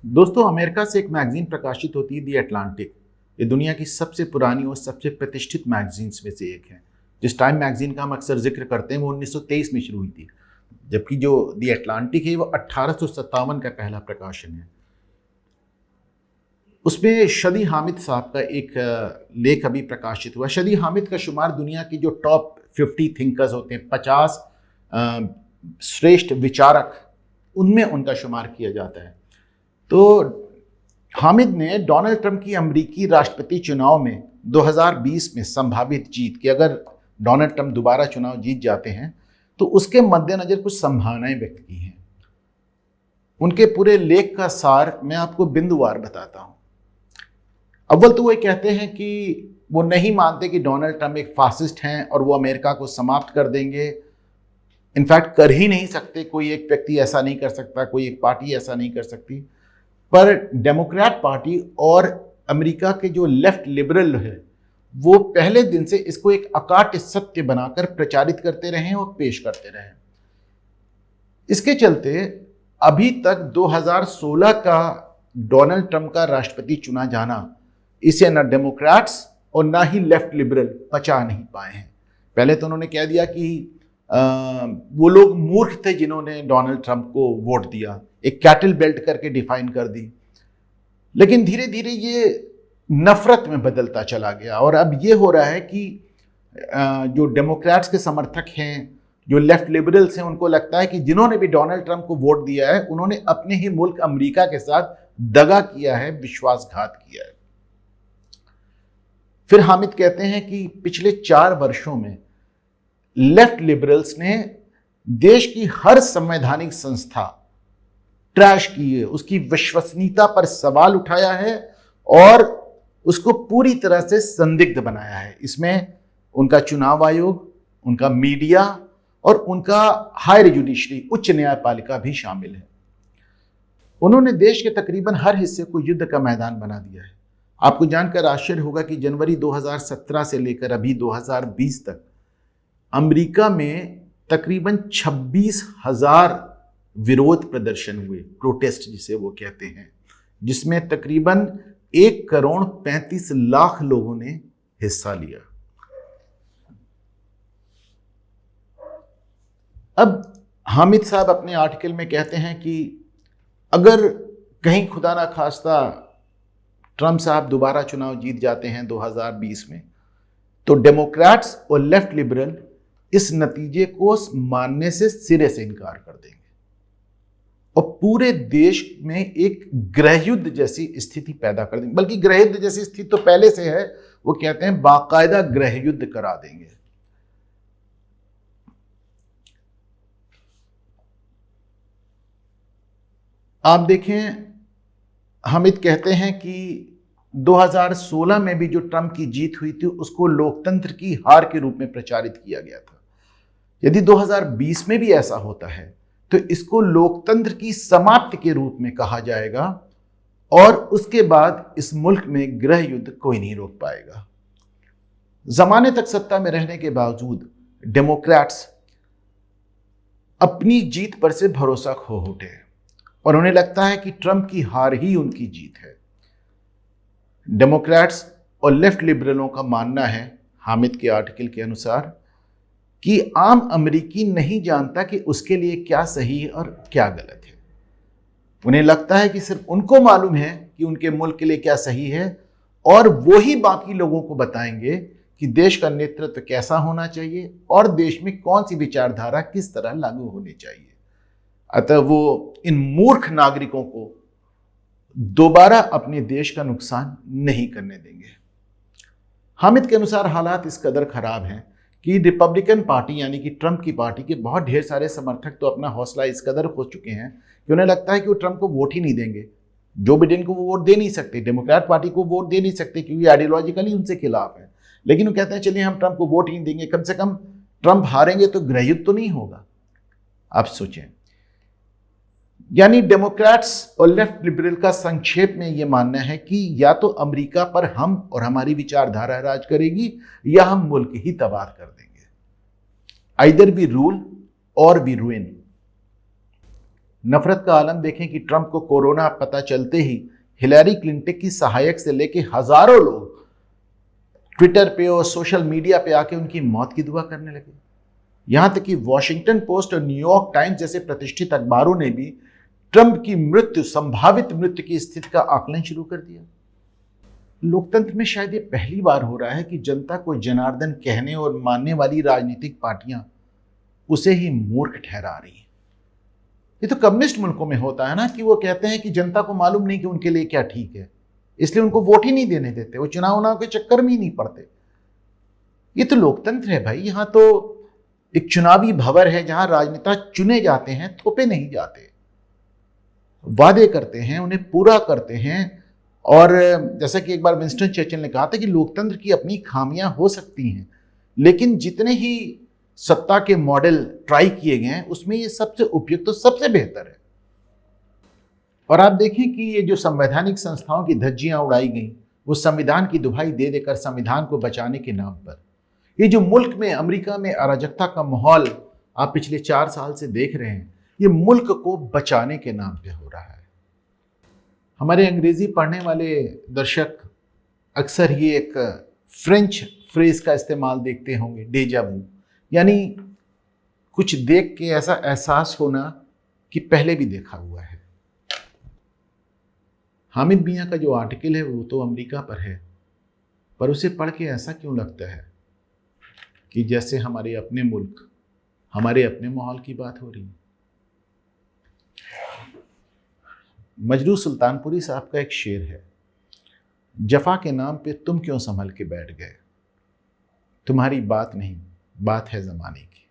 दोस्तों, अमेरिका से एक मैगजीन प्रकाशित होती है, दी अटलांटिक। ये दुनिया की सबसे पुरानी और सबसे प्रतिष्ठित मैगजीन्स में से एक है। जिस टाइम मैगजीन का हम अक्सर जिक्र करते हैं वो 1923 में शुरू हुई थी, जबकि जो दी अटलांटिक है वो 1857 का पहला प्रकाशन है। उसमें शदी हामिद साहब का एक लेख अभी प्रकाशित हुआ। शदी हामिद का शुमार दुनिया की जो टॉप 50 थिंकर्स होते हैं, 50 श्रेष्ठ विचारक, उनमें उनका शुमार किया जाता है। तो हामिद ने डोनाल्ड ट्रंप की अमेरिकी राष्ट्रपति चुनाव में 2020 में संभावित जीत कि अगर डोनाल्ड ट्रंप दोबारा चुनाव जीत जाते हैं तो उसके मद्देनजर कुछ संभावनाएं व्यक्त की हैं। उनके पूरे लेख का सार मैं आपको बिंदुवार बताता हूं। अव्वल तो वो कहते हैं कि वो नहीं मानते कि डोनाल्ड ट्रंप एक फासिस्ट हैं और वो अमेरिका को समाप्त कर देंगे। इनफैक्ट कर ही नहीं सकते, कोई एक व्यक्ति ऐसा नहीं कर सकता, कोई एक पार्टी ऐसा नहीं कर सकती। पर डेमोक्रेट पार्टी और अमेरिका के जो लेफ्ट लिबरल है वो पहले दिन से इसको एक अकाट्य सत्य बनाकर प्रचारित करते रहे और पेश करते रहे। इसके चलते अभी तक 2016 का डोनाल्ड ट्रंप का राष्ट्रपति चुना जाना, इसे ना डेमोक्रेट्स और ना ही लेफ्ट लिबरल पचा नहीं पाए हैं। पहले तो उन्होंने कह दिया कि वो लोग मूर्ख थे जिन्होंने डोनाल्ड ट्रंप को वोट दिया, एक कैटल बेल्ट करके डिफाइन कर दी। लेकिन धीरे धीरे ये नफरत में बदलता चला गया और अब ये हो रहा है कि जो डेमोक्रेट्स के समर्थक हैं, जो लेफ्ट लिबरल्स हैं, उनको लगता है कि जिन्होंने भी डोनाल्ड ट्रंप को वोट दिया है उन्होंने अपने ही मुल्क अमेरिका के साथ दगा किया है, विश्वासघात किया है। फिर हामिद कहते हैं कि पिछले 4 वर्षों में लेफ्ट लिबरल्स ने देश की हर संवैधानिक संस्था ट्रैश की है, उसकी विश्वसनीयता पर सवाल उठाया है और उसको पूरी तरह से संदिग्ध बनाया है। इसमें उनका चुनाव आयोग, उनका मीडिया और उनका हायर जुडिशरी, उच्च न्यायपालिका भी शामिल है। उन्होंने देश के तकरीबन हर हिस्से को युद्ध का मैदान बना दिया है। आपको जानकर आश्चर्य होगा कि जनवरी 2017 से लेकर अभी 2020 तक अमेरिका में तकरीबन 26,000 विरोध प्रदर्शन हुए, प्रोटेस्ट जिसे वो कहते हैं, जिसमें तकरीबन 1,35,00,000 लोगों ने हिस्सा लिया। अब हामिद साहब अपने आर्टिकल में कहते हैं कि अगर कहीं खुदा ना खास्ता ट्रंप साहब दोबारा चुनाव जीत जाते हैं 2020 में, तो डेमोक्रेट्स और लेफ्ट लिबरल इस नतीजे को मानने से सिरे से इनकार कर देंगे और पूरे देश में एक गृहयुद्ध जैसी स्थिति पैदा कर देंगे। बल्कि गृहयुद्ध जैसी स्थिति तो पहले से है, वो कहते हैं बाकायदा गृहयुद्ध करा देंगे। आप देखें, हामिद कहते हैं कि 2016 में भी जो ट्रंप की जीत हुई थी उसको लोकतंत्र की हार के रूप में प्रचारित किया गया था। यदि 2020 में भी ऐसा होता है तो इसको लोकतंत्र की समाप्ति के रूप में कहा जाएगा और उसके बाद इस मुल्क में गृह युद्ध कोई नहीं रोक पाएगा। जमाने तक सत्ता में रहने के बावजूद डेमोक्रेट्स अपनी जीत पर से भरोसा खो उठे और उन्हें लगता है कि ट्रंप की हार ही उनकी जीत है। डेमोक्रेट्स और लेफ्ट लिबरलों का मानना है, हामिद के आर्टिकल के अनुसार, कि आम अमेरिकी नहीं जानता कि उसके लिए क्या सही है और क्या गलत है। उन्हें लगता है कि सिर्फ उनको मालूम है कि उनके मुल्क के लिए क्या सही है और वो ही बाकी लोगों को बताएंगे कि देश का नेतृत्व कैसा होना चाहिए और देश में कौन सी विचारधारा किस तरह लागू होनी चाहिए। अतः वो इन मूर्ख नागरिकों को दोबारा अपने देश का नुकसान नहीं करने देंगे। हामिद के अनुसार हालात इस कदर खराब हैं कि रिपब्लिकन पार्टी यानी कि ट्रंप की पार्टी के बहुत ढेर सारे समर्थक तो अपना हौसला इस कदर खो चुके हैं कि उन्हें लगता है कि वो ट्रंप को वोट ही नहीं देंगे। जो बिडेन को वो वोट दे नहीं सकते, डेमोक्रेट पार्टी को वोट दे नहीं सकते क्योंकि आइडियोलॉजिकली उनसे खिलाफ है। लेकिन वो कहते हैं चलिए हम ट्रंप को वोट ही नहीं देंगे, कम से कम ट्रंप हारेंगे तो गृहयुद्ध तो नहीं होगा। आप सोचें, यानी डेमोक्रेट्स और लेफ्ट लिबरल का संक्षेप में यह मानना है कि या तो अमेरिका पर हम और हमारी विचारधारा राज करेगी या हम मुल्क ही तबाह कर देंगे। आइदर वी रूल और वी रूइन। नफरत का आलम देखें कि ट्रंप को कोरोना पता चलते ही हिलैरी क्लिंटन की सहायक से लेकर हजारों लोग ट्विटर पे और सोशल मीडिया पे आके उनकी मौत की दुआ करने लगे। यहां तक कि वॉशिंगटन पोस्ट और न्यूयॉर्क टाइम्स जैसे प्रतिष्ठित अखबारों ने भी ट्रंप की मृत्यु, संभावित मृत्यु की स्थिति का आकलन शुरू कर दिया। लोकतंत्र में शायद ये पहली बार हो रहा है कि जनता को जनार्दन कहने और मानने वाली राजनीतिक पार्टियां उसे ही मूर्ख ठहरा रही हैं। ये तो कम्युनिस्ट मुल्कों में होता है ना कि वो कहते हैं कि जनता को मालूम नहीं कि उनके लिए क्या ठीक है, इसलिए उनको वोट ही नहीं देने देते, वो चुनाव के चक्कर में ही नहीं पड़ते। ये तो लोकतंत्र है भाई, यहां तो एक चुनावी भंवर है जहां राजनेता चुने जाते हैं, थोपे नहीं जाते। वादे करते हैं, उन्हें पूरा करते हैं। और जैसा कि एक बार विंस्टन चर्चिल ने कहा था कि लोकतंत्र की अपनी खामियां हो सकती हैं, लेकिन जितने ही सत्ता के मॉडल ट्राई किए गए हैं उसमें ये सबसे उपयुक्त तो सबसे बेहतर है। और आप देखें कि ये जो संवैधानिक संस्थाओं की धज्जियां उड़ाई गई, वो संविधान की दुहाई दे देकर संविधान को बचाने के नाम पर, ये जो मुल्क में, अमेरिका में अराजकता का माहौल आप पिछले 4 साल से देख रहे हैं, ये मुल्क को बचाने के नाम पे हो रहा है। हमारे अंग्रेजी पढ़ने वाले दर्शक अक्सर ये एक फ्रेंच फ्रेज का इस्तेमाल देखते होंगे, डेजा वू, यानी कुछ देख के ऐसा एहसास होना कि पहले भी देखा हुआ है। हामिद मियां का जो आर्टिकल है वो तो अमेरिका पर है, पर उसे पढ़ के ऐसा क्यों लगता है कि जैसे हमारे अपने मुल्क, हमारे अपने माहौल की बात हो रही है। मजरू सुल्तानपुरी साहब का एक शेर है, जफा के नाम पे तुम क्यों संभल के बैठ गए, तुम्हारी बात नहीं, बात है जमाने की।